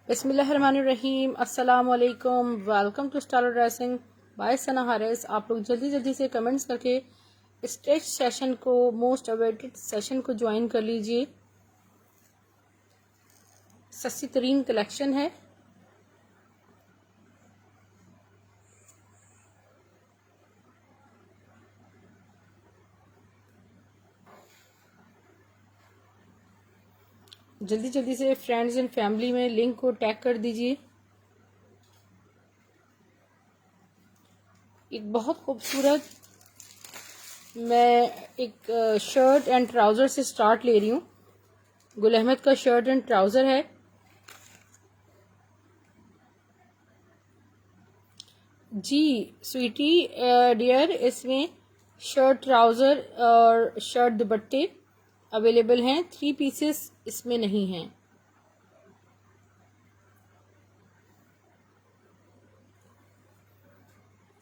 बिस्मिल्लाहिर्रहमानिर्रहीम। अस्सलाम वालेकुम। Welcome to style dressing by Sana Haris. आप लोग जल्दी जल्दी से कमेंट्स करके स्ट्रेच सेशन को, मोस्ट अवेटेड सेशन को ज्वाइन कर लीजिए। सस्ती तरीन कलेक्शन है। जल्दी जल्दी से फ्रेंड्स एंड फैमिली में लिंक को टैग कर दीजिए। एक बहुत खूबसूरत, मैं एक शर्ट एंड ट्राउज़र से स्टार्ट ले रही हूँ। गुल अहमद का शर्ट एंड ट्राउज़र है। जी स्वीटी डियर, इसमें शर्ट ट्राउज़र और शर्ट दुपट्टे अवेलेबल हैं। 3 पीसेस इसमें नहीं हैं।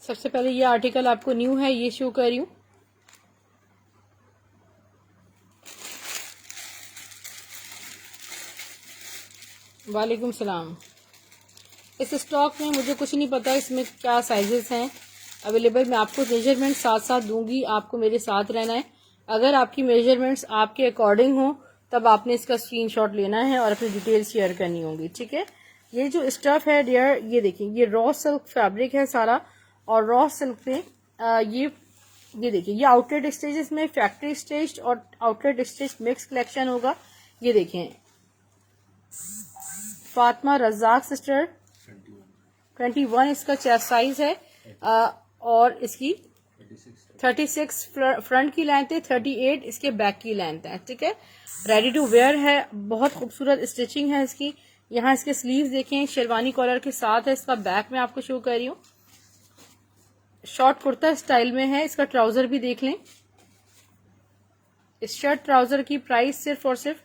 सबसे पहले ये आर्टिकल आपको न्यू है, ये शो कर रही हूँ। वालेकुम सलाम। इस स्टॉक में मुझे कुछ नहीं पता इसमें क्या साइजेस हैं अवेलेबल। मैं आपको मेजरमेंट साथ साथ दूंगी, आपको मेरे साथ रहना है। अगर आपकी मेजरमेंट्स आपके अकॉर्डिंग हो तब आपने इसका स्क्रीनशॉट लेना है और अपनी डिटेल शेयर करनी होगी, ठीक है। ये जो स्टफ है डियर, ये देखिए, ये रॉ सिल्क फैब्रिक है सारा, और रॉ सिल्क पे ये देखिए, ये आउटलेट स्टेज में फैक्ट्री स्टेज और आउटलेट स्टेज मिक्स कलेक्शन होगा। ये देखें, फातिमा रज़ाक सिस्टर 21 इसका चेस्ट साइज है, और इसकी 36 फ्रंट की लेंथ है, 38 इसके बैक की लेंथ है, ठीक है। रेडी टू वेयर है, बहुत खूबसूरत स्टिचिंग है इसकी। यहाँ इसके स्लीव्स देखें, शेरवानी कॉलर के साथ है। इसका बैक में आपको शो कर रही हूँ, शॉर्ट कुर्ता स्टाइल में है। इसका ट्राउजर भी देख लें। इस शर्ट ट्राउजर की प्राइस सिर्फ और सिर्फ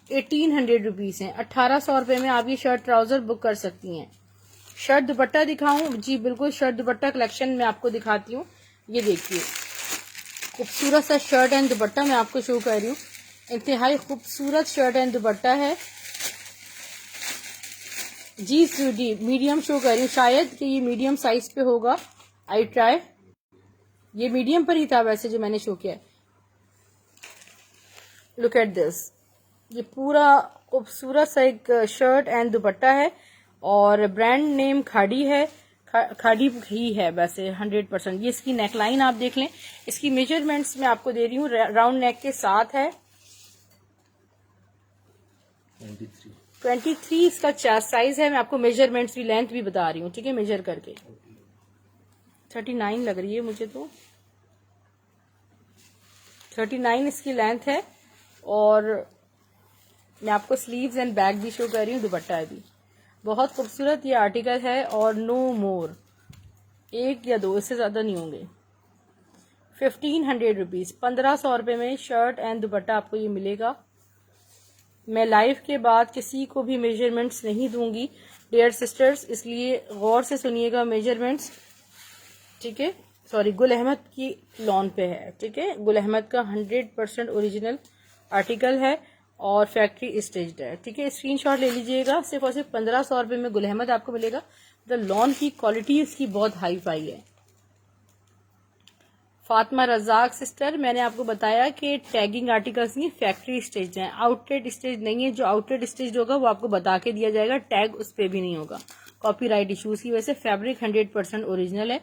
1800 रुपीज है। 1800 रुपए में आप ये शर्ट ट्राउजर बुक कर सकती हैं। शर्ट दुपट्टा दिखाऊं? जी बिल्कुल, शर्ट दुपट्टा कलेक्शन में आपको दिखाती हूँ। ये देखिए, खूबसूरत सा शर्ट एंड दुपट्टा मैं आपको शो कर रही हूँ। इंतहाई खूबसूरत शर्ट एंड दुपट्टा है। जी स्वीटी, मीडियम शो कर रही हूँ, शायद कि ये मीडियम साइज पे होगा। आई ट्राई, ये मीडियम पर ही था वैसे जो मैंने शो किया। लुक एट दिस, ये पूरा खूबसूरत सा एक शर्ट एंड दुपट्टा है, और ब्रांड नेम खाड़ी है, खाड़ी ही है वैसे 100%। ये इसकी नेकलाइन आप देख लें। इसकी मेजरमेंट्स मैं आपको दे रही हूँ, राउंड नेक के साथ है। 23 इसका चेस्ट साइज है। मैं आपको मेजरमेंट्स भी, लेंथ भी बता रही हूँ, ठीक है, मेजर करके। 39 लग रही है मुझे तो। 39 इसकी लेंथ है, और मैं आपको स्लीव्स एंड बैक भी शो कर रही हूँ, दुपट्टा है भी। बहुत खूबसूरत ये आर्टिकल है, और नो मोर, 1 या 2, इससे ज्यादा नहीं होंगे। 1500 रुपीज, 1500 रुपए में शर्ट एंड दुपट्टा आपको ये मिलेगा। मैं लाइव के बाद किसी को भी मेजरमेंट्स नहीं दूंगी डियर सिस्टर्स, इसलिए गौर से सुनिएगा मेजरमेंट्स, ठीक है। सॉरी, गुल अहमद की लॉन पे है, ठीक है। गुल अहमद का 100% ओरिजिनल आर्टिकल है और फैक्ट्री स्टेज्ड है, ठीक है। स्क्रीनशॉट ले लीजिएगा। सिर्फ और सिर्फ 1500 रुपए में गुल अहमद आपको मिलेगा। द लॉन की क्वालिटी इसकी बहुत हाई फाई है। फातिमा रज़ाक सिस्टर, मैंने आपको बताया कि टैगिंग आर्टिकल्स नहीं, फैक्ट्री स्टेज हैं, आउटलेट स्टेज नहीं है। जो आउटलेट स्टेज होगा वो आपको बता के दिया जाएगा, टैग उस पर भी नहीं होगा कॉपीराइट इश्यूज की वजह से। फैब्रिक 100% ओरिजिनल है।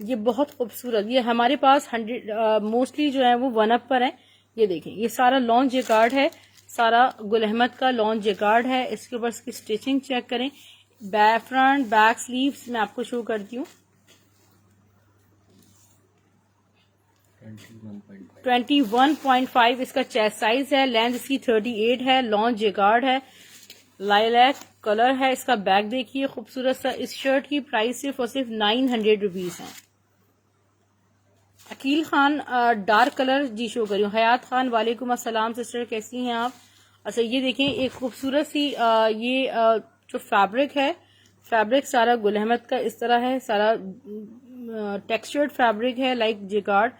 ये बहुत खूबसूरत, ये हमारे पास 100 मोस्टली जो है वो 1 अप पर है। ये देखें, ये सारा लॉन जेकार्ड है, सारा गुल अहमद का लॉन जेकार्ड है। इसके ऊपर इसकी स्टिचिंग चेक करें, फ्रंट बैक स्लीव्स मैं आपको शो करती हूँ। 21.5 इसका चेस्ट साइज है। लेंथ इसकी 38 है। लॉन्च जेकार्ड है, लाइलैक कलर है। इसका बैक देखिए, खूबसूरत सा। इस शर्ट की प्राइस सिर्फ और सिर्फ 900 रुपीज है। अकील खान डार्क कलर जी शो करी हूँ। हयात खान, वालेकुम अस्सलाम सिस्टर, कैसी हैं आप? अच्छा, ये देखें, एक खूबसूरत सी जो फैब्रिक है, फैब्रिक सारा गुल अहमद का इस तरह है, सारा टेक्सचर्ड फैब्रिक है like jacquard.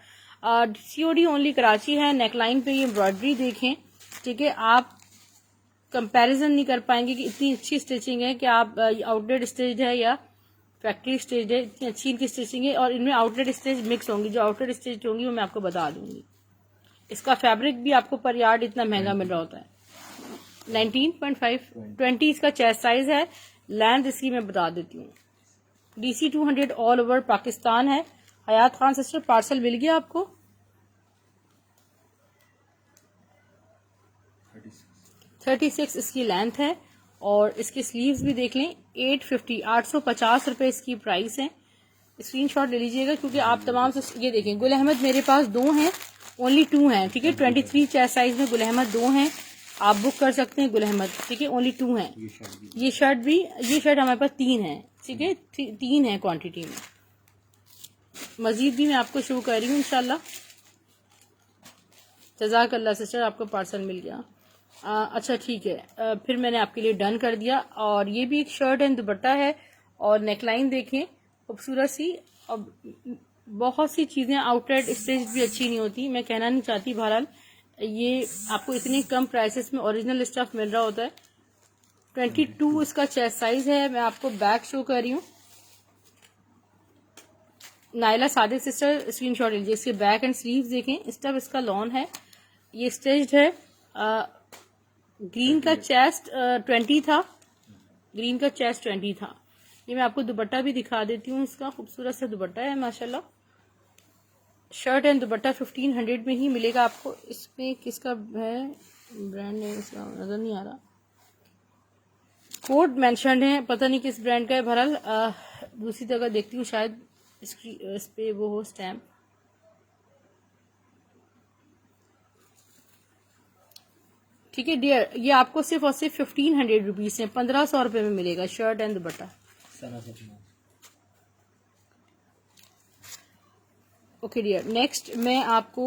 COD only Karachi है। नेकलाइन पे ये एम्ब्रॉयडरी देखें, ठीक है। आप कंपैरिजन नहीं कर पाएंगे कि इतनी अच्छी स्टिचिंग है कि आप आउटलेट स्टिच है या फैक्ट्री स्टिच है, इतनी अच्छी इनकी स्टिचिंग है। और इनमें आउटलेट स्टिच मिक्स होंगी, जो आउटलेट स्टिच होंगी वो मैं आपको बता दूंगी। इसका फैब्रिक भी आपको पर यार्ड इतना महंगा मिल रहा होता है। 19.5 20 इसका चेस्ट साइज है। लेंथ इसकी मैं बता देती हूँ। DC 200 ऑल ओवर पाकिस्तान है। हयात खान सिस्टर पार्सल मिल गया आपको। 36 इसकी लेंथ है और इसकी स्लीव्स भी देख लें। 850 रुपए इसकी प्राइस है। स्क्रीनशॉट ले लीजिएगा क्योंकि आप तमाम से ये देखें। गुल अहमद मेरे पास 2 हैं, ओनली 2 हैं, ठीक है। 23 चेस्ट साइज में गुल अहमद 2 हैं, आप बुक कर सकते हैं गुल अहमद, ठीक है। ओनली 2 हैं। ये शर्ट हमारे पास 3 है, ठीक है। 3 है क्वांटिटी में। मजीद भी मैं आपको शो कर रही हूँ इंशाल्लाह। जज़ाकल्लाह सिस्टर, आपको पार्सल मिल गया। अच्छा ठीक है, फिर मैंने आपके लिए डन कर दिया। और ये भी एक शर्ट एंड दुपट्टा है और नेकलाइन देखें खूबसूरत सी। अब बहुत सी चीज़ें आउटलेट स्टिच भी अच्छी नहीं होती, मैं कहना नहीं चाहती। बहरहाल ये आपको इतनी कम प्राइसेस में ओरिजिनल स्टफ मिल रहा होता है। 22 इसका चेस्ट साइज है। मैं आपको बैक शो कर रही हूँ। नायला सादिक सिस्टर स्क्रीनशॉट लीजिए। इसके बैक एंड स्लीव्स देखें, स्टफ इसका लॉन है, ये स्टिच्ड है। ग्रीन का चेस्ट 20 था, ग्रीन का चेस्ट 20 था। ये मैं आपको दुपट्टा भी दिखा देती हूँ। इसका खूबसूरत सा दुपट्टा है माशाल्लाह। शर्ट एंड दुपट्टा 1500 में ही मिलेगा आपको। इसमें किसका है ब्रांड नेम इसका नजर नहीं आ रहा, कोड मेंशन है, पता नहीं किस ब्रांड का है। बहरहाल दूसरी जगह देखती हूँ, शायद इस पे वो हो स्टैम्प। ठीक है डियर, ये आपको सिर्फ और सिर्फ 1500 रुपीज से 1500 रुपए में मिलेगा shirt and dupatta. Okay dear, next मैं आपको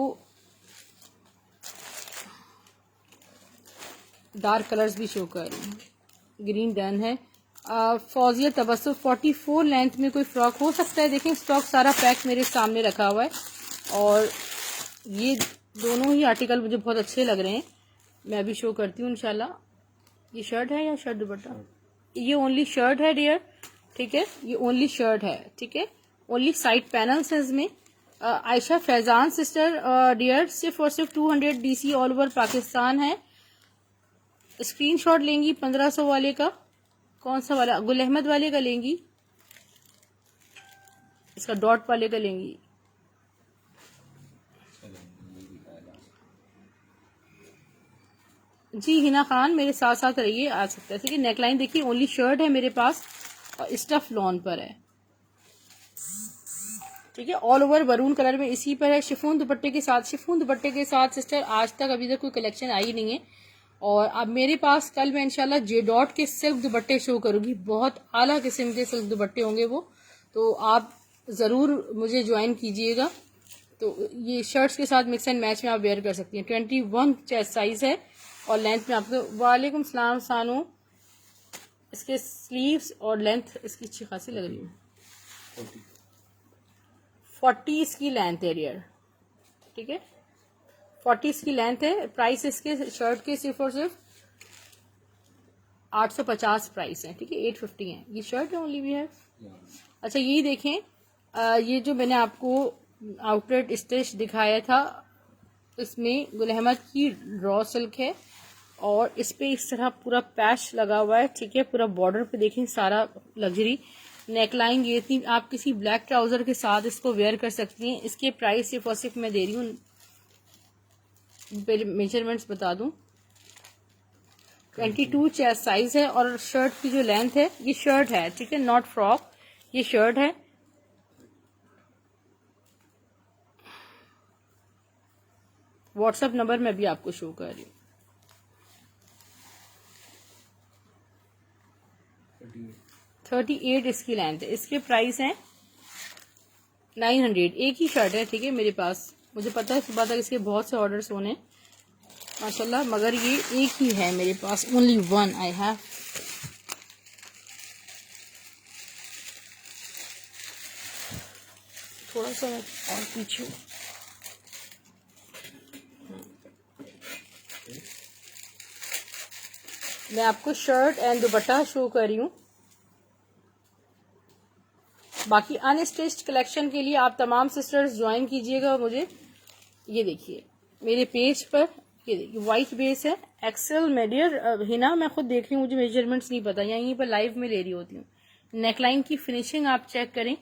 डार्क कलर्स भी शो कर रही हूँ। ग्रीन डन है। फौजिया तबस्सुम 44 लेंथ में कोई फ्रॉक हो सकता है। देखें स्टॉक सारा पैक मेरे सामने रखा हुआ है और ये दोनों ही आर्टिकल मुझे बहुत अच्छे लग रहे हैं। मैं अभी शो करती हूँ इंशाल्लाह। ये शर्ट है या शर्ट दुपट्टा? ये ओनली शर्ट है डियर, ठीक है। ये ओनली शर्ट है, ठीक है। ओनली साइड पैनल्स है इसमें। आयशा फैजान सिस्टर डियर, सिर्फ और सिर्फ 200 DC ऑल ओवर पाकिस्तान है। स्क्रीनशॉट लेंगी 1500 वाले का। कौन सा वाला? गुल अहमद वाले का लेंगी, इसका डॉट वाले का लेंगी। जी हिना खान मेरे साथ साथ रहिए, आ सकता है, ठीक है। नेकलाइन देखिए, ओनली शर्ट है मेरे पास और स्टफ लॉन पर है, ठीक है। ऑल ओवर मरून कलर में इसी पर है। शिफॉन दुपट्टे के साथ, शिफॉन दुपट्टे के साथ सिस्टर आज तक अभी तक कोई कलेक्शन आई नहीं है। और अब मेरे पास कल मैं इंशाल्लाह जे डॉट के सिल्क दुपट्टे शो करूंगी। बहुत आला किस्म के सिल्क दुपट्टे होंगे वो, तो आप ज़रूर मुझे ज्वाइन कीजिएगा। तो ये शर्ट्स के साथ मिक्स एंड मैच में आप वेयर कर सकती हैं। 21 चेस्ट साइज है और लेंथ में आपको। वालेकुम सलाम सानू। इसके स्लीव्स और लेंथ इसकी अच्छी खासी लग रही है। 40 इसकी लेंथ है डियर, ठीक है। 40 इसकी लेंथ है। प्राइस इसके शर्ट के सिर्फ और सिर्फ 850 प्राइस है, ठीक है। 850 है। ये शर्ट है ओनली वी है। अच्छा यही देखें, ये जो मैंने आपको आउटलेट स्टिच दिखाया था, इसमें गुल अहमद की रॉ सिल्क है और इस पे इस तरह पूरा पैच लगा हुआ है, ठीक है। पूरा बॉर्डर पे देखें सारा लग्जरी। नेकलाइन ये थी, आप किसी ब्लैक ट्राउजर के साथ इसको वेयर कर सकती हैं। इसके प्राइस सिर्फ और सिर्फ मैं दे रही हूँ, मेजरमेंट्स बता दूं, 22 चेस्ट साइज है और शर्ट की जो लेंथ है, ये शर्ट है, ठीक है, नॉट फ्रॉक, ये शर्ट है। व्हाट्सएप नंबर मैं भी आपको शो कर रही हूँ। 38 इसकी लेंथ है। इसके प्राइस है 900। एक ही शर्ट है, ठीक है मेरे पास। मुझे पता है सुबह तक इसके बहुत से ऑर्डर्स होने माशाल्लाह, मगर ये एक ही है मेरे पास, ओनली वन आई हैव। थोड़ा सा और पीछे। मैं आपको शर्ट एंड दुपट्टा शो कर रही हूँ। बाकी अनस्टिच्ड कलेक्शन के लिए आप तमाम सिस्टर्स ज्वाइन कीजिएगा मुझे। ये देखिए मेरे पेज पर, ये देखिए वाइट बेस है, एक्सेल मीडियर हिना, मैं खुद देख रही हूँ, मुझे मेजरमेंट्स नहीं पता, यहीं पर लाइव में ले रही होती हूँ। नेकलाइन की फिनिशिंग आप चेक करें,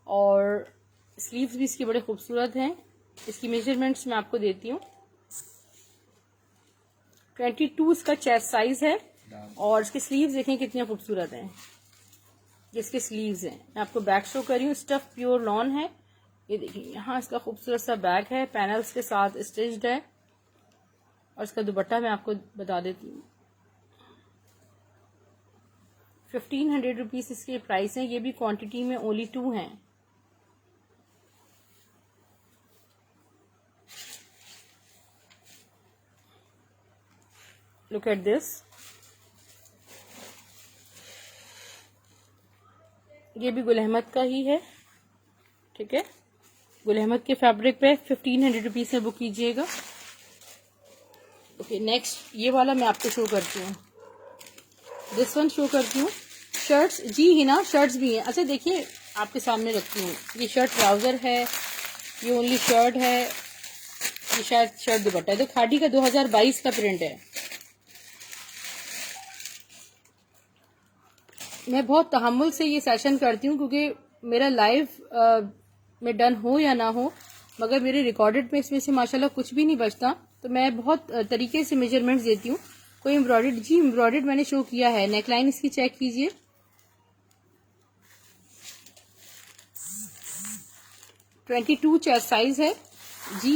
और स्लीव्स भी इसकी बड़े खूबसूरत हैं। इसकी मेजरमेंट्स मैं आपको देती हूँ। 22 इसका चेस्ट साइज है, और इसके स्लीव्स देखें कितने खूबसूरत हैं। जिसके स्लीव्स हैं, मैं आपको बैक शो कर रही हूँ। स्टफ प्योर लॉन है। ये देखिए यहाँ इसका खूबसूरत सा बैक है, पैनल्स के साथ स्टिच्ड है। और इसका दुपट्टा मैं आपको बता देती हूँ। 1500 रुपीज इसके प्राइस हैं। ये भी क्वांटिटी में ओनली 2 हैं। Look at this. ये भी गुल अहमद का ही है, ठीक है। गुल अहमद के फैब्रिक पे 1500 रुपीज से बुक कीजिएगा। ओके नेक्स्ट ये वाला मैं आपको शो करती हूँ। दिस वन शो करती हूँ। शर्ट्स जी हिना, शर्ट्स भी हैं। अच्छा देखिए आपके सामने रखती हूँ। ये शर्ट ट्राउजर है, ये ओनली शर्ट है, ये शायद शर्ट दुपट्टा है। तो खादी का 2022 का प्रिंट है। मैं बहुत तहम्मुल से ये सेशन करती हूँ, क्योंकि मेरा लाइव में डन हो या ना हो, मगर मेरे रिकॉर्डेड में इसमें से माशाल्लाह कुछ भी नहीं बचता। तो मैं बहुत तरीके से मेजरमेंट्स देती हूँ। कोई एम्ब्रॉयडर्ड, जी एम्ब्रॉयडर्ड मैंने शो किया है। नेकलाइन इसकी चेक कीजिए। ट्वेंटी 22 चेस्ट साइज है जी।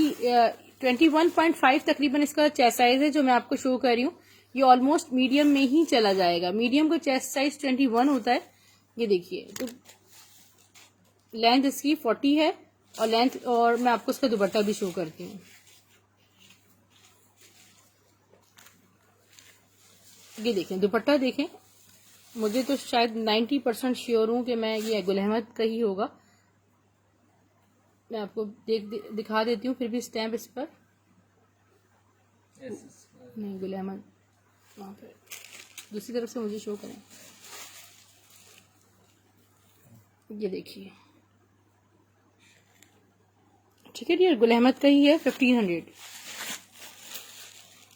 21.5 तकरीबन इसका चेस्ट साइज है जो मैं आपको शो कर रही हूँ। ये ऑलमोस्ट मीडियम में ही चला जाएगा। मीडियम का चेस्ट साइज 21 होता है। ये देखिए, तो लेंथ इसकी 40 है, और लेंथ, और मैं आपको इसका दुपट्टा भी शो करती हूँ। ये देखें दुपट्टा, देखें। मुझे तो शायद 90% श्योर हूँ कि मैं ये गुल अहमद का ही होगा। मैं आपको दिखा देती हूँ, फिर भी स्टैम्प इस पर नहीं, गुल अहमद वहाँ पर दूसरी तरफ से मुझे शो करें। ये देखिए, ठीक है डियर, गुल अहमद का ही है। 1500।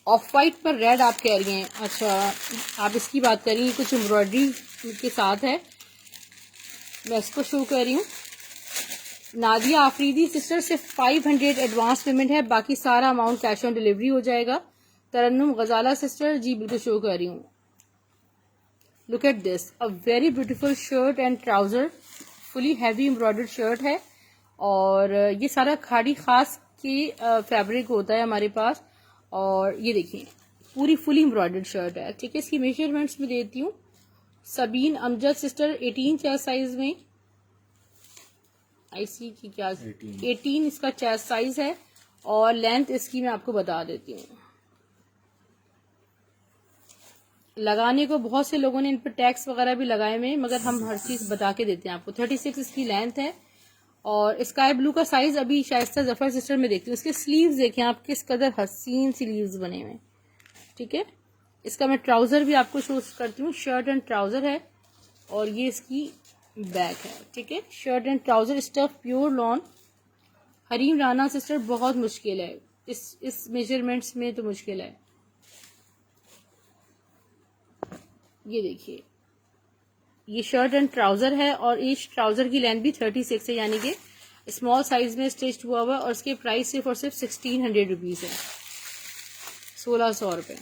ऑफ वाइट पर रेड आप कह रही हैं। अच्छा आप इसकी बात कर रही हैं, कुछ एम्ब्रॉयडरी के साथ है। मैं इसको शो कर रही हूँ। नादिया आफरीदी सिस्टर से 500 एडवांस पेमेंट है, बाकी सारा अमाउंट कैश ऑन डिलीवरी हो जाएगा। तरन्नुम गजाला सिस्टर, जी बिल्कुल शो कर रही हूँ। Look at this, a very beautiful shirt and trouser, fully heavy embroidered shirt है। और ये सारा खाड़ी खास की फैब्रिक होता है हमारे पास। और ये देखिए पूरी फुली एम्ब्रॉयडर्ड शर्ट है, ठीक है। इसकी मेजरमेंट्स में देती हूँ। Sabeen Amjad sister 18 chest size में, आईसी की क्या 18 इसका चेस्ट साइज है, और लेंथ इसकी मैं आपको बता देती हूँ। लगाने को बहुत से लोगों ने इन पर टैक्स वगैरह भी लगाए हुए, मगर हम हर चीज बता के देते हैं आपको। 36 इसकी लेंथ है, और स्काई ब्लू का साइज अभी शाइस्ता जफर सिस्टर में देखती हूँ। इसके स्लीव्स देखें आप, किस कदर हसीन स्लीव्स बने हुए, ठीक है। इसका मैं ट्राउजर भी आपको शो करती हूँ। शर्ट एंड ट्राउजर है, और ये इसकी बैक है, ठीक है। Shirt and trouser, stuff pure lawn. Hareem Rana sister, बहुत मुश्किल है इस मेजरमेंट्स में, तो मुश्किल है। ये देखिए, ये शर्ट एंड ट्राउजर है, और इस ट्राउजर की लेंथ भी 36 है, यानी कि स्मॉल साइज में स्टिच्ड हुआ हुआ। और इसके प्राइस सिर्फ और सिर्फ 1600 रुपीज है, 1600 रुपए।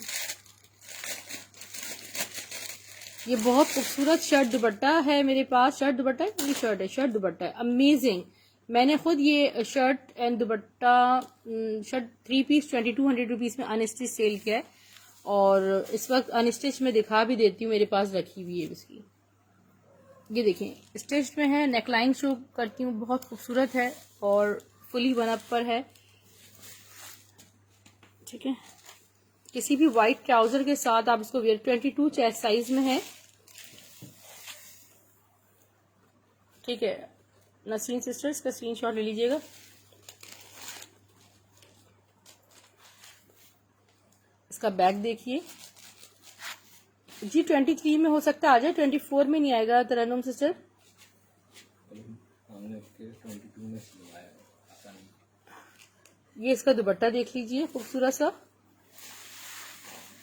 ये बहुत खूबसूरत शर्ट दुपट्टा है मेरे पास। शर्ट दुपट्टा है, ये शर्ट है, शर्ट दुपट्टा है, अमेजिंग। मैंने खुद ये shirt and dupatta, shirt 3 piece 2200 rupees में अनस्टिच सेल किया है, और इस वक्त अनस्टिच में दिखा भी देती हूँ, मेरे पास रखी हुई है इसकी। ये देखें स्टिच में है। नेकलाइन शो करती हूँ, बहुत खूबसूरत है, और फुली वन अप पर है, ठीक है। किसी भी वाइट ट्राउजर के साथ आप इसको वेयर। 22 चेस्ट साइज में है, ठीक है। नसरीन सिस्टर, इसका स्क्रीनशॉट ले लीजिएगा। इसका बैक देखिए, जी 23 में हो सकता है आ जाए, 24 में नहीं आएगा तरन्नुम सिस्टर। हमने उसके 22 में सिलवाया है, आता नहीं। ये इसका दुपट्टा देख लीजिए खूबसूरत सा,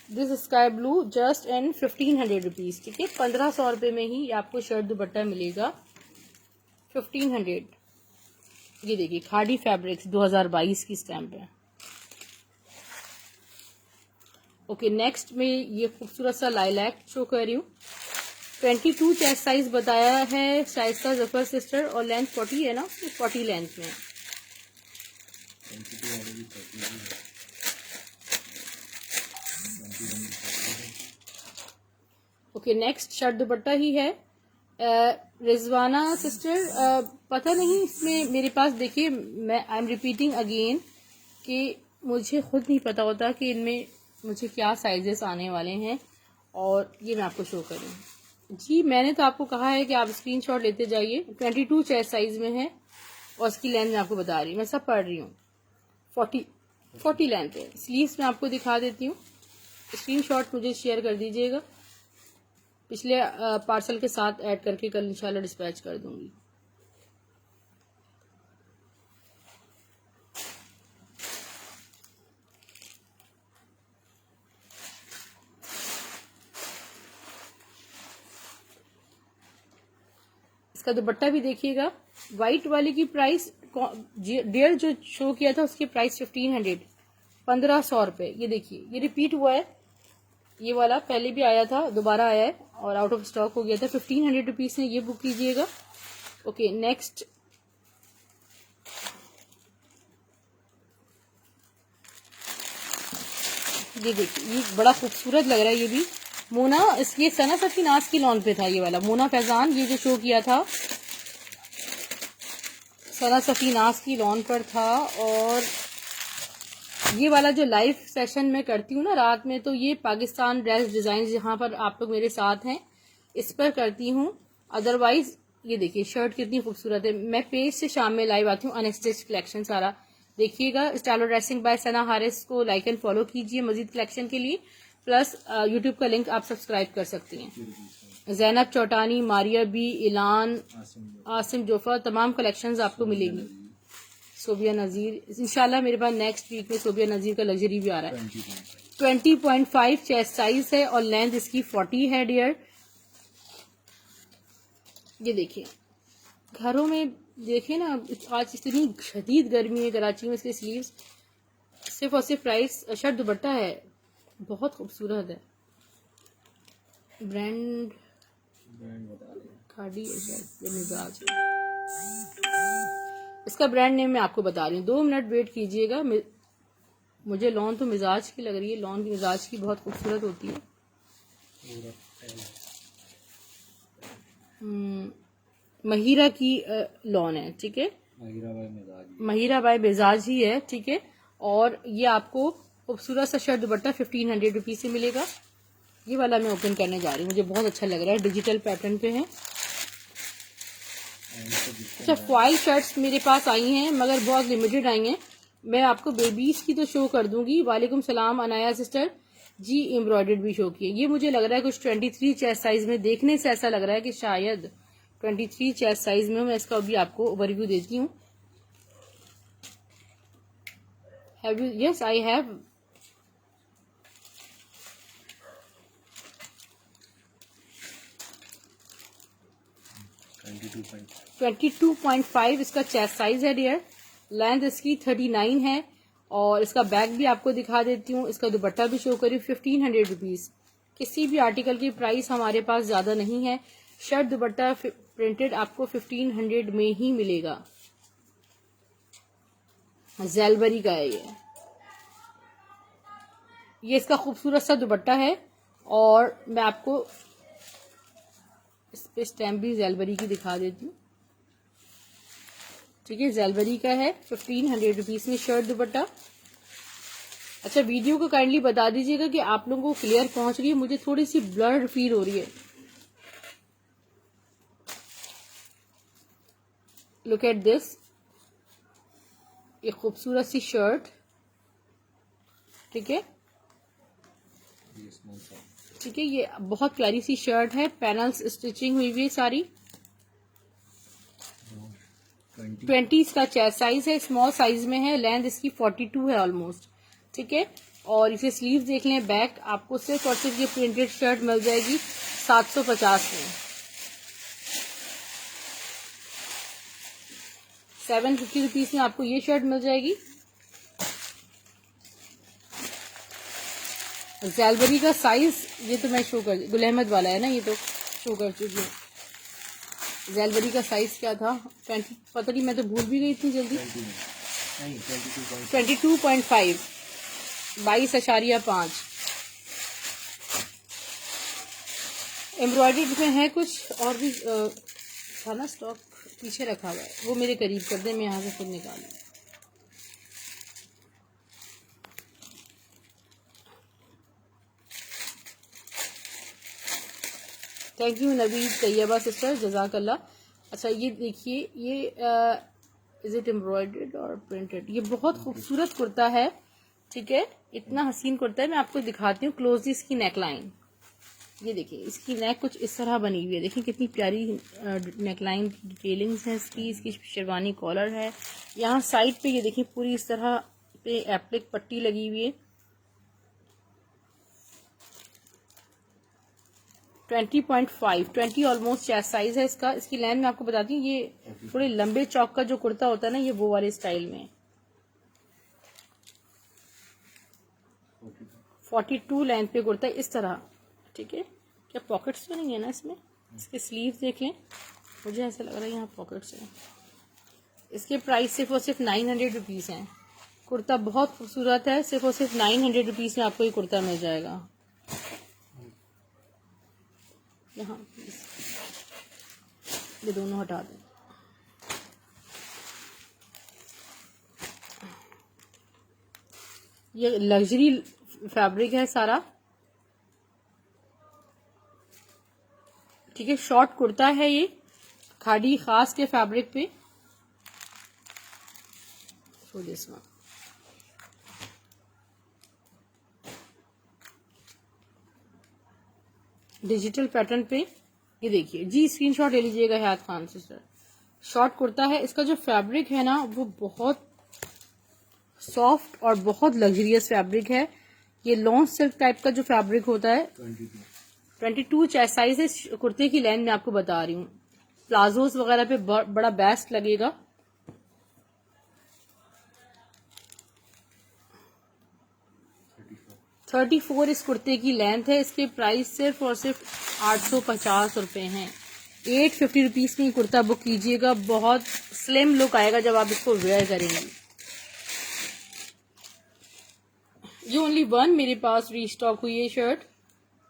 this sky blue just and 1500 rupees. ठीक है, 1500 रुपये में ही आपको शर्ट दुपट्टा मिलेगा 1500। ये देखिए खादी फैब्रिक्स 2022 की स्टैम्प है। ओके नेक्स्ट में ये खूबसूरत सा लाइलैक शो कर रही हूँ। 22 चेस्ट साइज बताया है शाइस्ता जफर सिस्टर, और लेंथ 40 है ना, 40 लेंथ में। 22 वाले भी 30 है, 21 भी 30 है। ओके नेक्स्ट शर्ट दुपट्टा ही है। रिजवाना सिस्टर, पता नहीं इसमें मेरे पास देखिए, मैं आई एम रिपीटिंग अगेन कि मुझे खुद नहीं पता होता कि इनमें मुझे क्या साइजेस आने वाले हैं, और ये मैं आपको शो करूँ। जी मैंने तो आपको कहा है कि आप स्क्रीनशॉट लेते जाइए। 22 चेस्ट साइज में है और इसकी लेंथ मैं आपको बता रही हूँ, मैं सब पढ़ रही हूँ। 40 लेंथ है। स्लीव्स मैं आपको दिखा देती हूँ, स्क्रीनशॉट मुझे शेयर कर दीजिएगा, पिछले पार्सल के साथ ऐड करके कल इंशाल्लाह डिस्पैच कर दूंगी। इसका दुपट्टा भी देखिएगा। व्हाइट वाले की प्राइस डियर जो शो किया था उसकी प्राइस 1500, 1500 रुपये। ये देखिए ये रिपीट हुआ है, ये वाला पहले भी आया था, दोबारा आया है और आउट ऑफ स्टॉक हो गया था। 1500 रुपीज में ये बुक कीजिएगा। ओके नेक्स्ट ये देखिए, ये बड़ा खूबसूरत लग रहा है। ये भी मोना, ये सना सफी नाज की लॉन पे था ये वाला, मोना फैजान ये जो शो किया था सना सफी नाज की लॉन पर था। और ये वाला जो लाइव सेशन में करती हूँ ना रात में, तो ये पाकिस्तान ड्रेस डिजाइन जहाँ पर आप लोग मेरे साथ हैं इस पर करती हूँ। अदरवाइज ये देखिए शर्ट कितनी खूबसूरत है। मैं पेज से शाम में लाइव आती हूँ, अनस्टिच कलेक्शन सारा देखिएगा। स्टाइलो ड्रेसिंग बाय सना हारिस को लाइक एंड फॉलो कीजिए मजीद कलेक्शन के लिए, प्लस यूट्यूब का लिंक आप सब्सक्राइब कर सकती हैं। जैनब चौटानी, मारिया बी, इलान, आसिम जोफा, तमाम कलेक्शंस आपको मिलेगी। सोबिया नजीर इंशाल्लाह मेरे पास नेक्स्ट वीक में सोबिया नजीर का लग्जरी भी आ रहा है। 20.5 चेस्ट साइज है और लेंथ इसकी 40 है डियर। ये देखिए घरों में देखिए ना, आज इतनी शदीद गर्मी है कराची में, इसके स्लीव्स सिर्फ और सिर्फ प्राइस, शर्ट दुपट्टा है बहुत खूबसूरत है। ब्रांड बता रहे हैं, खादी है शायद, ये मिजाज है। इसका ब्रांड नेम मैं आपको बता रही हूँ, 2 मिनट वेट कीजिएगा। मुझे लॉन तो मिजाज की लग रही है, लॉन की मिजाज की बहुत खूबसूरत होती है। महिरा की लॉन है, ठीक है, महिरा बाय मिजाज ही है, ठीक है। और ये आपको खूबसूरत सा शर्ट दुपट्टा 1500 रुपीज से मिलेगा। ये वाला मैं ओपन करने जा रही हूँ, मुझे बहुत अच्छा लग रहा है, डिजिटल पैटर्न पे है। अच्छा फॉइल शर्ट्स मेरे पास आई हैं मगर बहुत लिमिटेड आई हैं, मैं आपको बेबीज की तो शो कर दूंगी। वालेकुम सलाम अनाया सिस्टर जी, एम्ब्रॉयडर्ड भी शो की है। ये मुझे लग रहा है कुछ 23 चेस्ट साइज में, देखने से ऐसा लग रहा है कि शायद 23 चेस्ट साइज में। मैं इसका भी आपको ओवरव्यू देती हूँ। Have you? Yes I have. $22.5 22.5 इसका चेस्ट साइज है डियर। लेंथ इसकी 39 है और इसका बैग भी आपको दिखा देती हूँ। इसका दुपट्टा भी शो करी 1500 रुपीज। किसी भी आर्टिकल की प्राइस हमारे पास ज्यादा नहीं है। शर्ट दुपट्टा प्रिंटेड आपको 1500 में ही मिलेगा। जेलबरी का है ये इसका खूबसूरत सा दुपट्टा है और मैं आपको इस पे स्टैम्प भी जेलबरी की दिखा देती हूँ, ठीक है। जेलबरी का है 1500 रुपीज में शर्ट दुपट्टा। अच्छा वीडियो को काइंडली बता दीजिएगा कि आप लोगों को क्लियर पहुंच रही है, मुझे थोड़ी सी ब्लर्ड फील हो रही है। लुक एट दिस, ये खूबसूरत सी शर्ट, ठीक है, ठीक है, ये बहुत प्यारी सी शर्ट है, पैनल्स स्टिचिंग हुई हुई है सारी। 20 का चेस्ट साइज है, स्मॉल साइज में है, लेंथ इसकी 42 है ऑलमोस्ट। ठीक है, और इसे स्लीव देख लें, बैक आपको सिर्फ और सिर्फ ये प्रिंटेड शर्ट मिल जाएगी 750 में। 750 रुपीज में आपको ये शर्ट मिल जाएगी। जैलबरी का साइज ये तो मैं शो कर, गुल अहमद वाला है ना, ये तो शो कर चुकी हूँ। जैलबरी का साइज क्या था, 20, पता नहीं, मैं तो भूल भी गई इतनी जल्दी। 22.5, 22.5 एम्ब्रॉयडरी में है। कुछ और भी था ना, स्टॉक पीछे रखा हुआ है, वो मेरे करीब कर दे, मैं यहाँ से खुद निकालूँ। Thank you Nabeed Tayyaba sister, जजाकल्ला। अच्छा ये देखिए, ये इज इट एम्ब्रॉयडर्ड और प्रिंटेड, ये बहुत खूबसूरत कुर्ता है। ठीक है, इतना हसीन कुर्ता है, मैं आपको दिखाती हूँ क्लोजली इसकी नेक लाइन। ये देखिए, इसकी नेक कुछ इस तरह बनी हुई है, देखिए कितनी प्यारी नेक लाइन डिटेलिंग्स है इसकी शेरवानी कॉलर है। यहाँ साइड पे ये देखिए पूरी इस तरह पे एप्लिक पट्टी लगी हुई है। 20.5, 20 ऑलमोस्ट चेस्ट साइज है इसका। इसकी लेंथ मैं आपको बताती हूँ, ये थोड़े लंबे चौक का जो कुर्ता होता है ना, ये वो वाले स्टाइल में। 42 लेंथ पे कुर्ता है इस तरह। ठीक है, क्या पॉकेट्स तो नहीं है ना इसमें? इसके स्लीव देखें, मुझे ऐसा लग रहा है यहाँ पॉकेट्स हैं। इसके प्राइस सिर्फ और सिर्फ 900 रुपीज़ हैं। कुर्ता बहुत खूबसूरत है, सिर्फ और सिर्फ 900 रुपीज़ में आपको ये कुर्ता मिल जाएगा। यहाँ ये दोनों हटा दें। ये लग्जरी फैब्रिक है सारा। ठीक है, शॉर्ट कुर्ता है ये, खादी खास के फैब्रिक पे। So this one, digital pattern पे। ये देखिए जी, स्क्रीनशॉट ले लीजिएगा हयात खान सिस्टर। शॉर्ट कुर्ता है, इसका जो फैब्रिक है ना वो बहुत सॉफ्ट और बहुत लग्जरियस फैब्रिक है। ये लॉन्ग सिल्क टाइप का जो फैब्रिक होता है। 22 चेस्ट साइज है कुर्ते की लेंथ मैं आपको बता रही हूँ। प्लाजोस वगैरह पे बड़ा बेस्ट लगेगा। थर्टी 34 इस कुर्ते की लेंथ है। इसके प्राइस सिर्फ और सिर्फ 850 रुपए हैं। 850 रुपीज में कुर्ता बुक कीजिएगा, बहुत स्लिम लुक आएगा जब आप इसको वेयर करेंगे। ये ओनली वन मेरे पास रीस्टॉक हुई है शर्ट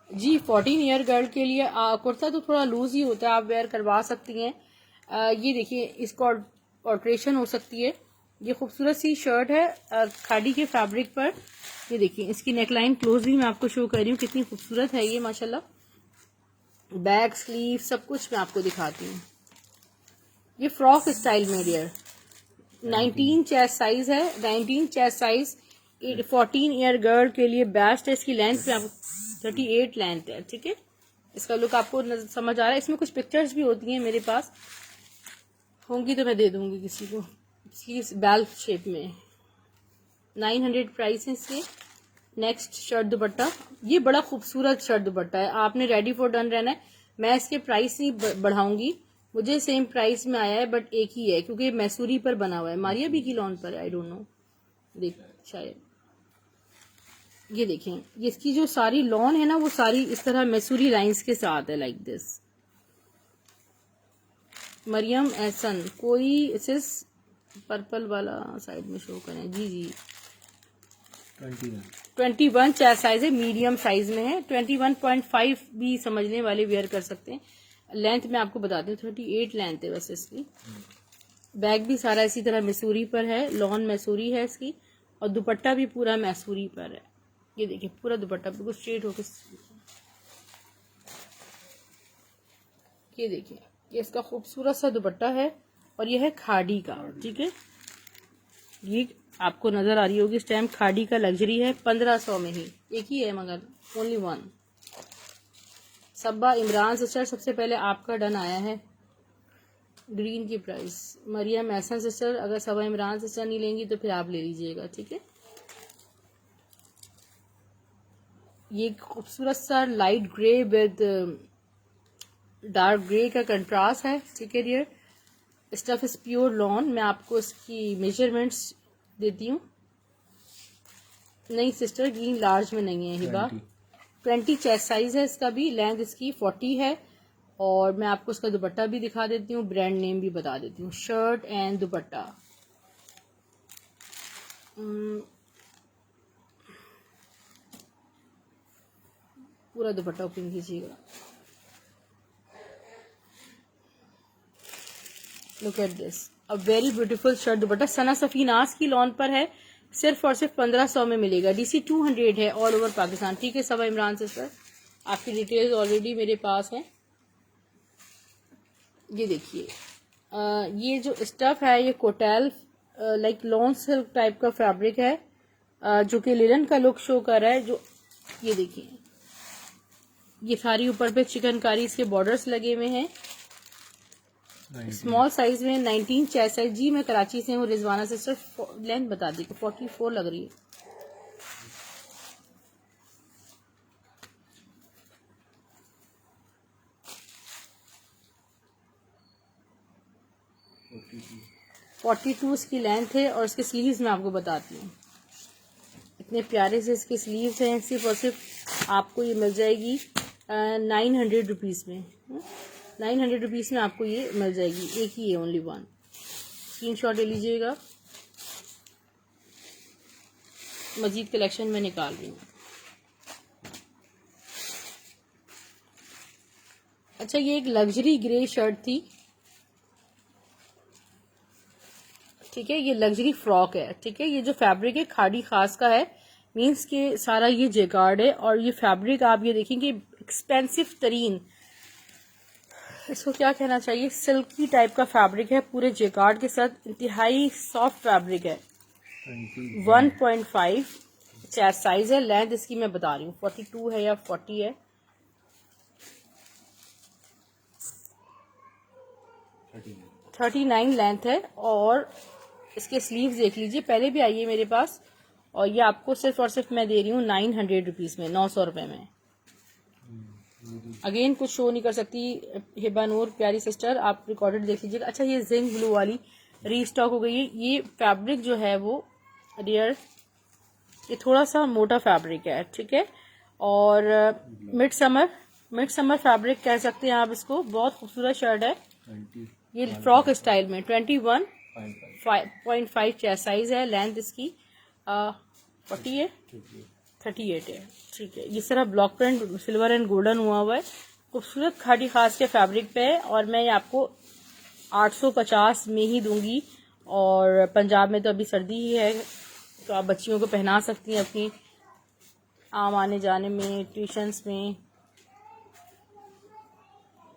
जी। 14 ईयर गर्ल के लिए कुर्ता तो थोड़ा लूज ही होता है, आप वेयर करवा सकती हैं। ये देखिए, इसको ऑल्ट्रेशन हो सकती है। ये खूबसूरत सी शर्ट है खादी के फैब्रिक पर। ये देखिए, इसकी नेकलाइन क्लोजली मैं आपको शो कर रही हूँ, कितनी खूबसूरत है ये माशाल्लाह। बैक स्लीव सब कुछ मैं आपको दिखाती हूँ। ये फ्रॉक स्टाइल में डियर 19 चेस्ट साइज है। 19 चेस्ट साइज 14 ईयर गर्ल के लिए बेस्ट है। इसकी लेंथ पे आपको 38 लेंथ है। ठीक है, इसका लुक आपको समझ आ रहा है। इसमें कुछ पिक्चर्स भी होती हैं, मेरे पास होंगी तो मैं दे दूंगी किसी को। इसकी बैल शेप में 900 प्राइस है इसके। नेक्स्ट शर्ट दुपट्टा, ये बड़ा खूबसूरत शर्ट दुपट्टा है। आपने रेडी फॉर डन रहना है। मैं इसके प्राइस नहीं बढ़ाऊंगी, मुझे सेम प्राइस में आया है, बट एक ही है क्योंकि मैसूरी पर बना हुआ है। मारिया बी की लॉन पर, आई डोंट नो, देख शायद। ये देखें, ये इसकी जो सारी लॉन है ना वो सारी इस तरह मैसूरी लाइंस के साथ है, लाइक दिस। मरियम एहसन, कोई सिस पर्पल वाला साइड में शो करें जी जी। 21 चेस्ट साइज है, मीडियम साइज में है। 21.5 भी समझने वाले वेयर कर सकते हैं। लेंथ मैं आपको बताती हूँ, 38 लेंथ है बस इसकी। बैग भी सारा इसी तरह मैसूरी पर है, लॉन मैसूरी है इसकी, और दुपट्टा भी पूरा मैसूरी पर है। ये देखिए, पूरा दुपट्टा बिल्कुल स्ट्रेट होकर। ये देखिए, ये इसका खूबसूरत सा दुपट्टा है और ये है खादी का। ठीक है, ये आपको नजर आ रही होगी इस टाइम, खादी का लग्जरी है। 1500 में ही एक ही है, मगर ओनली वन। सबा इमरान सिस्टर, सबसे पहले आपका डन आया है। ग्रीन की प्राइस मरियम एहसन सिस्टर, अगर सबा इमरान सिस्टर नहीं लेंगी तो फिर आप ले लीजिएगा, ठीक है। ये खूबसूरत सा light grey with dark grey का कंट्रास्ट है, ठीक है dear. Stuff is pure lawn. मैं आपको इसकी मेजरमेंट्स देती हूँ। नहीं सिस्टर, ग्रीन लार्ज में नहीं है हिबा। 20 चेस्ट साइज है इसका भी। लेंथ इसकी 40 है। और मैं आपको इसका दुपट्टा भी दिखा देती हूँ, ब्रांड नेम भी बता देती हूँ। शर्ट एंड दुपट्टा, पूरा दुपट्टा ओपन कीजिएगा। Look at this, a very beautiful shirt dupatta. Sana Safinaz की लॉन पर है, सिर्फ और सिर्फ 1500 में मिलेगा। DC 200 है ऑल ओवर पाकिस्तान, ठीक है। सबा इमरान से सर, आपकी डिटेल्स ऑलरेडी मेरे पास हैं। ये देखिए, ये जो स्टफ है ये कोटेल लाइक लॉन सिल्क टाइप का फैब्रिक है, जो कि लिनन का लुक शो कर रहा है। जो ये देखिए, ये सारी ऊपर पे चिकनकारी इसके बॉर्डर्स लगे हुए हैं। स्मॉल साइज में 19 चेस्ट साइज। जी मैं कराची से हूँ रिजवाना सिस्टर। लेंथ बता दी 44 लग रही है। फोर्टी टू इसकी लेंथ है। और इसके स्लीव्स मैं आपको बताती हूँ, इतने प्यारे से इसके स्लीव्स हैं। सिर्फ और सिर्फ आपको ये मिल जाएगी 900 रुपीज़ में। 900 रुपीज़ में आपको ये मिल जाएगी। एक ही है, ओनली वन। स्क्रीनशॉट ले लीजिएगा। मजीद कलेक्शन में निकाल रही हूँ। अच्छा, ये एक लग्जरी ग्रे शर्ट थी, ठीक है। ये लग्जरी फ्रॉक है, ठीक है। ये जो फैब्रिक है खाड़ी खास का है, मीन्स के सारा ये जेकार्ड है। और ये फैब्रिक आप ये देखेंगे एक्सपेंसिव तरीन, इसको क्या कहना चाहिए, सिल्की टाइप का फैब्रिक है पूरे जेकार्ड के साथ। इंतहाई सॉफ्ट फैब्रिक है। 1.5 चेस्ट साइज है। लेंथ इसकी मैं बता रही हूँ 42 है या 40 है। 39 लेंथ है। और इसके स्लीव्स देख लीजिए, पहले भी आई है मेरे पास। और ये आपको सिर्फ और सिर्फ मैं दे रही हूँ 900 रुपीज़ में, 900 रुपये में। अगेन कुछ शो नहीं कर सकती हिबा नूर प्यारी सिस्टर, आप रिकॉर्डेड देख लीजिएगा। अच्छा, ये जिंक ब्लू वाली रीस्टॉक हो गई है। ये फैब्रिक जो है वो डियर, ये थोड़ा सा मोटा फैब्रिक है, ठीक है। और मिड समर फैब्रिक कह सकते हैं आप इसको। बहुत खूबसूरत शर्ट है ये, फ्रॉक स्टाइल में। 21.5 चेस्ट साइज है। लेंथ इसकी 40 है, 38 है, ठीक है। इस तरह block print silver and golden हुआ है, खूबसूरत खाड़ी खास के फैब्रिक पे है। और मैं आपको 850 में ही दूंगी। और पंजाब में तो अभी सर्दी ही है, तो आप बच्चियों को पहना सकती हैं अपनी आम आने जाने में, ट्यूशन्स में।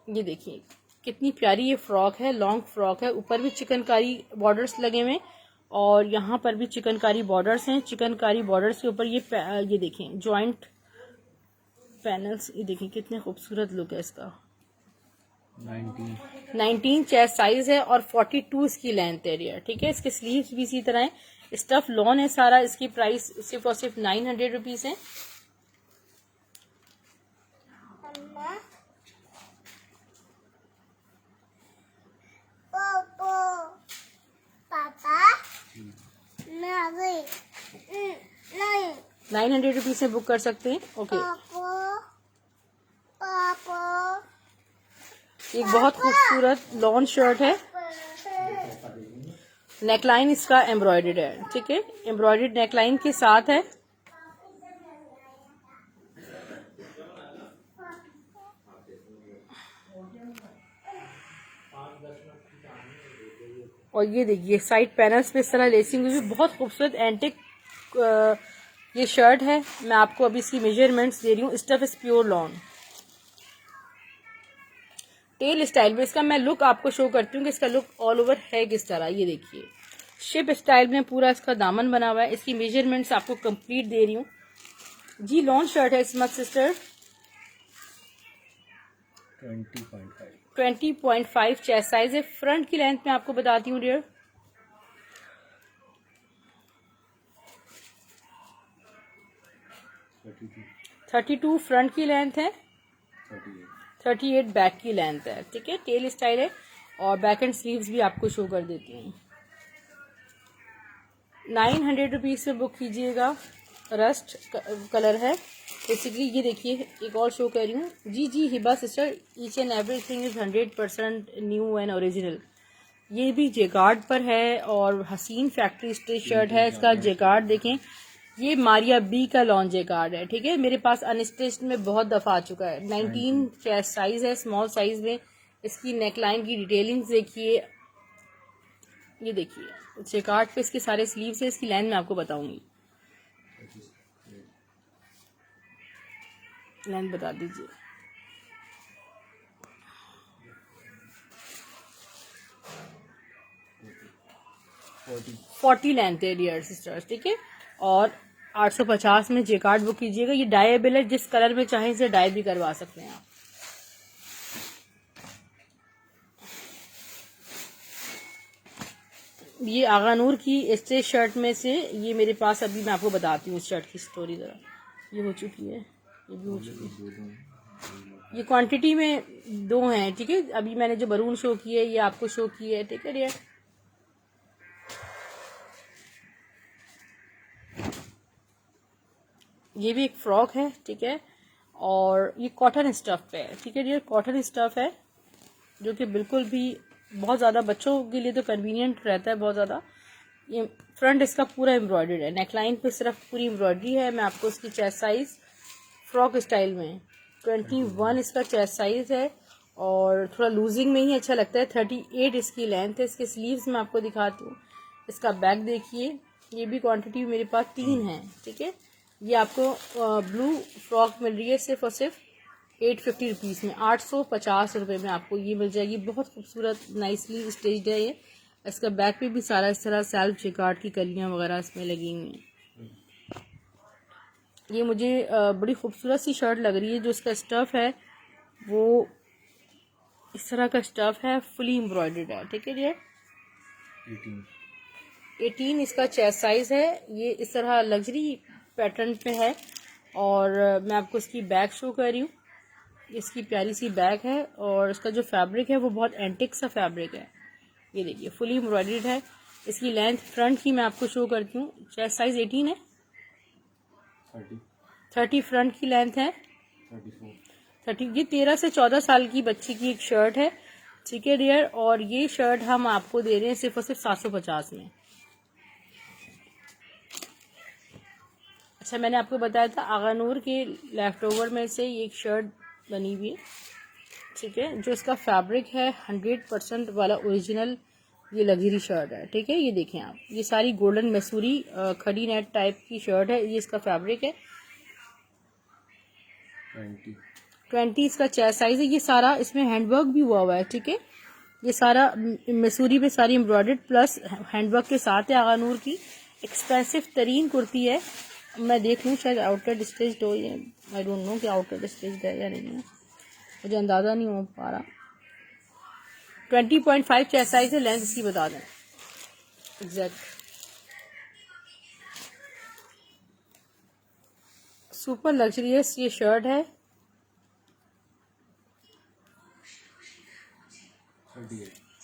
ये देखिए कितनी प्यारी ये फ्रॉक है, लॉन्ग फ्रॉक है। ऊपर भी चिकनकारी बॉर्डर्स लगे हुए, और यहाँ पर भी चिकनकारी बॉर्डर्स हैं। चिकनकारी बॉर्डर्स के ऊपर ये देखें जॉइंट पैनल्स, ये देखें कितने खूबसूरत लुक है इसका। 19 चेस्ट साइज है और 42 इसकी लेंथ एरिया, ठीक है। इसके स्लीव्स भी इसी तरह है। स्टफ लॉन है सारा। इसकी प्राइस सिर्फ और सिर्फ 900 रुपीज है। मैं आ गई। नहीं 900 रुपीज से बुक कर सकते हैं। ओके, एक बहुत खूबसूरत लॉन शर्ट है। नेकलाइन इसका एम्ब्रॉयडर्ड है, ठीक है। एम्ब्रॉयडर्ड नेकलाइन के साथ है। और ये देखिए साइड पैनल्स पे इस तरह लेसिंग हुई, बहुत खूबसूरत एंटिक ये शर्ट है। मैं आपको अभी इसकी मेजरमेंट्स दे रही हूँ। Stuff is pure lawn, tell style में। इसका मैं लुक आपको शो करती हूँ कि इसका लुक ऑल ओवर है किस तरह। ये देखिए शिप स्टाइल में पूरा इसका दामन बना हुआ है। इसकी मेजरमेंट्स आपको कंप्लीट दे रही हूँ। जी लॉन शर्ट है स्मथ सिस्टर। 20.5. 20.5 चेस्ट साइज है। फ्रंट की लेंथ में आपको बताती हूँ डियर, 32 फ्रंट की लेंथ है, 38 बैक की लेंथ है। ठीक है, टेल स्टाइल है और बैक एंड स्लीव्स भी आपको शो कर देती हूँ। 900 रुपीज़ में बुक कीजिएगा। रस्ट कलर है बेसिकली। ये देखिए एक और शो कर रही हूँ। जी Hiba sister, each and everything is 100% new and original. ये भी जेकार्ड पर है और हसीन फैक्ट्री स्टिच शर्ट है। इसका जेकार्ड देखें, ये मारिया बी का लॉन्च जेकार्ड है। ठीक है, मेरे पास अनस्टिच्ड में बहुत दफ़ा आ चुका है। 19 चेस्ट साइज है, स्मॉल साइज में। इसकी नेकलाइन की डिटेलिंग देखिए, ये देखिए जेकार्ड पे इसके सारे स्लीव्स है। इसकी लेंथ मैं आपको बताऊंगी, लेंथ बता दीजिए। 40 लेंथ है डियर सिस्टर्स। ठीक है, और 850 में जेकार्ड बुक कीजिएगा। ये डाइएबल है, जिस कलर में चाहे इसे डाई भी करवा सकते हैं आप। ये आगा नूर की स्ट्रेच शर्ट में से ये मेरे पास अभी मैं आपको बताती हूँ इस शर्ट की स्टोरी जरा। ये हो चुकी है, ये भी हो चुकी है। ये क्वांटिटी में 2 हैं। ठीक है, अभी मैंने जो बलून शो की है ये आपको शो की है। ठीक है डियर, ये भी एक फ्रॉक है। ठीक है, और ये कॉटन स्टफ पे है। ठीक है डियर, कॉटन स्टफ है जो कि बिल्कुल भी बहुत ज़्यादा बच्चों के लिए तो कन्वीनियंट रहता है बहुत ज़्यादा। ये फ्रंट इसका पूरा एम्ब्रॉयडर्ड है, नेकलाइन पे सिर्फ पूरी एम्ब्रॉयडरी है। मैं आपको इसकी चेस्ट साइज फ्रॉक स्टाइल में 21 इसका चेस्ट साइज है और थोड़ा लूजिंग में ही अच्छा लगता है। 38 इसकी लेंथ है। इसके स्लीव्स मैं आपको दिखाती हूँ। इसका बैक देखिए, ये भी क्वांटिटी मेरे पास 3 है। ठीक है, ये आपको ब्लू फ्रॉक मिल रही है सिर्फ और सिर्फ 850 रुपीज़ में। 850 रुपये में आपको ये मिल जाएगी। बहुत खूबसूरत नाइसली स्टेज्ड है ये। इसका बैक पे भी सारा इस तरह सेल्फ जिकार्ड की कलियां वगैरह इसमें लगी हुई हैं। ये मुझे बड़ी खूबसूरत सी शर्ट लग रही है। जो इसका स्टफ़ है वो इस तरह का स्टफ़ है, फुली एम्ब्रॉयडर्ड है। ठीक है जी, 18 इसका चेस्ट साइज है। ये इस तरह लग्जरी पैटर्न पे है और मैं आपको इसकी बैक शो कर रही हूँ। इसकी प्यारी सी बैक है और इसका जो फैब्रिक है वो बहुत एंटिक सा फैब्रिक है। ये देखिए फुली एम्ब्रॉयडर्ड है। इसकी लेंथ फ्रंट की मैं आपको शो करती हूँ। चेस्ट साइज 18 है, 30 फ्रंट की लेंथ है, 30। ये 13 से 14 साल की बच्ची की एक शर्ट है। ठीक है डियर, और ये शर्ट हम आपको दे रहे हैं सिर्फ और सिर्फ 750 में। अच्छा, मैंने आपको बताया था आगा नूर के लेफ्ट ओवर में से ये एक शर्ट बनी हुई है। ठीक है, जो इसका फैब्रिक है 100% वाला ओरिजिनल ये लग्जरी शर्ट है। ठीक है, ये देखें आप, ये सारी गोल्डन मैसूरी खड़ी नेट टाइप की शर्ट है। ये इसका फैब्रिक है 20 इसका चेस्ट साइज है। ये सारा इसमें हैंडवर्क भी हुआ है। ठीक है, ये सारा मैसूरी पे सारी एम्ब्रॉयडर्ड प्लस हैंडवर्क के साथ है। आगा नूर की एक्सपेंसिव तरीन कुर्ती है। मैं देख लूँ शायद आउटलेट स्टिच्ड हो, ये आई डोंट नो कि आउटलेट स्टिच्ड है या नहीं है, मुझे अंदाज़ा नहीं हो पा रहा। 20.5 चेस्ट साइज है। लेंथ इसकी बता दें एग्जैक्ट। सुपर लग्जरियस ये शर्ट है।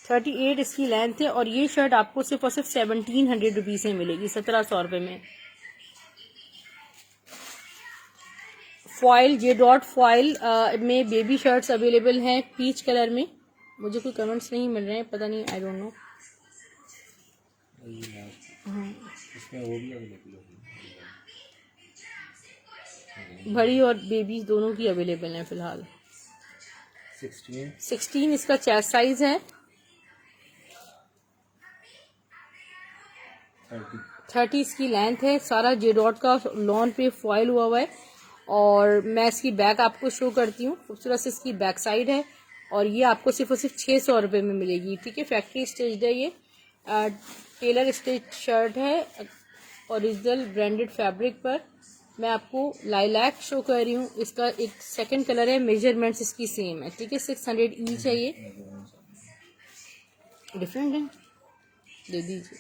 38 इसकी लेंथ है और ये शर्ट आपको सिर्फ और सिर्फ 1700 रुपीज़ में मिलेगी, 1700 रुपये में। फॉइल जे डॉट फॉइल में बेबी शर्ट्स अवेलेबल हैं पीच कलर में। मुझे कोई कमेंट्स नहीं मिल रहे हैं, पता नहीं, आई डोंट नो। बड़ी और बेबी दोनों की अवेलेबल हैं फिलहाल। 16 इसका चेस्ट साइज है, 30 इसकी लेंथ है। सारा जे डॉट का लॉन पे फॉइल हुआ है और मैं इसकी बैक आपको शो करती हूँ। खूबसूरत से इसकी बैक साइड है और ये आपको सिर्फ और सिर्फ 600 रुपये में मिलेगी। ठीक है, फैक्ट्री स्टिच्ड है। ये टेलर स्टिच शर्ट है ओरिजिनल ब्रांडेड फैब्रिक पर। मैं आपको लाइलैक शो कर रही हूँ, इसका एक सेकंड कलर है, मेजरमेंट्स इसकी सेम है, ठीक है। 600 ईच है, ये डिफरेंट है, दे दीजिए।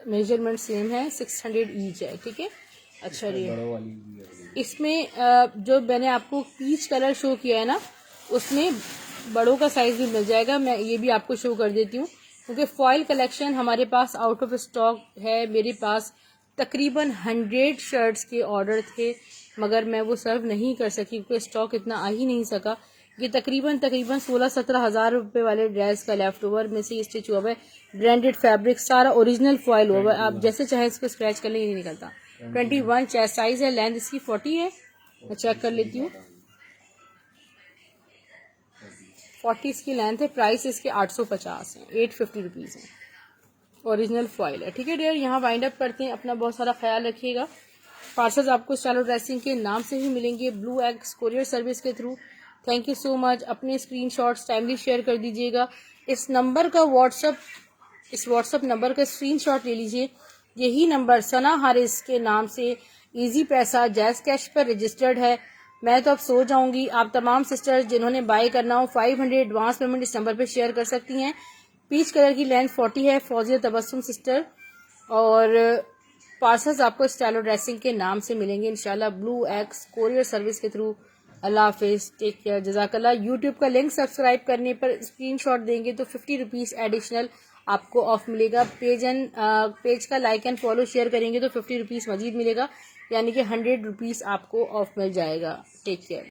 मेजरमेंट सेम है, 600 ईच है, ठीक है। अच्छा जी, बड़ों वाली भी है। इसमें जो मैंने आपको पीच कलर शो किया है ना, उसमें बड़ों का साइज भी मिल जाएगा। मैं ये भी आपको शो कर देती हूँ, क्योंकि फॉइल कलेक्शन हमारे पास आउट ऑफ स्टॉक है। मेरे पास तकरीबन 100 शर्ट्स के ऑर्डर थे, मगर मैं वो सर्व नहीं कर सकी क्योंकि स्टॉक इतना आ ही नहीं सका। ये तकरीबन 16-17 हज़ार रुपये वाले ड्रेस का लेफ्ट ओवर में से स्टिच हुआ है, ब्रांडेड फैब्रिक, सारा ओरिजिनल फॉइल हुआ है। आप जैसे चाहे इसको स्क्रैच कर लें, ये नहीं निकलता। 21 चेस्ट साइज है, लेंथ इसकी 40 है। मैं चेक कर लेती हूँ, 40 इसकी लेंथ है। प्राइस इसके 850 है, 850 रुपीज़ है। ओरिजिनल फॉइल है, ठीक है डियर। यहाँ वाइंड अप करते हैं। अपना बहुत सारा ख्याल रखिएगा। पार्सल्स आपको स्टाइलो ड्रेसिंग के नाम से ही मिलेंगे, ब्लू एग्स कोरियर सर्विस के through. Thank you so much. अपने स्क्रीनशॉट्स टाइमली शेयर कर दीजिएगा। इस व्हाट्सअप नंबर का स्क्रीनशॉट ले लीजिए। यही नंबर सना हारिस के नाम से इजी पैसा जैज़ कैश पर रजिस्टर्ड है। मैं तो अब सो जाऊंगी। आप तमाम सिस्टर्स जिन्होंने बाय करना हो 500 एडवांस पेमेंट इस नंबर पर शेयर कर सकती हैं। पीच कलर की लेंथ 40 है, फौजिया तबस्सुम सिस्टर। और पार्सल्स आपको स्टाइलो ड्रेसिंग के नाम से मिलेंगे इंशाल्लाह, ब्लू एक्स कोरियर सर्विस के थ्रू। अल्लाह हाफिज, टेक केयर, जज़ाकल्लाह। यूट्यूब का लिंक सब्सक्राइब करने पर स्क्रीनशॉट देंगे तो 50 रुपीज़ एडिशनल आपको ऑफ मिलेगा। पेज का लाइक एंड फॉलो शेयर करेंगे तो 50 रुपीज़ मजीद मिलेगा, यानी कि 100 रुपीज़ आपको ऑफ मिल जाएगा। Take care.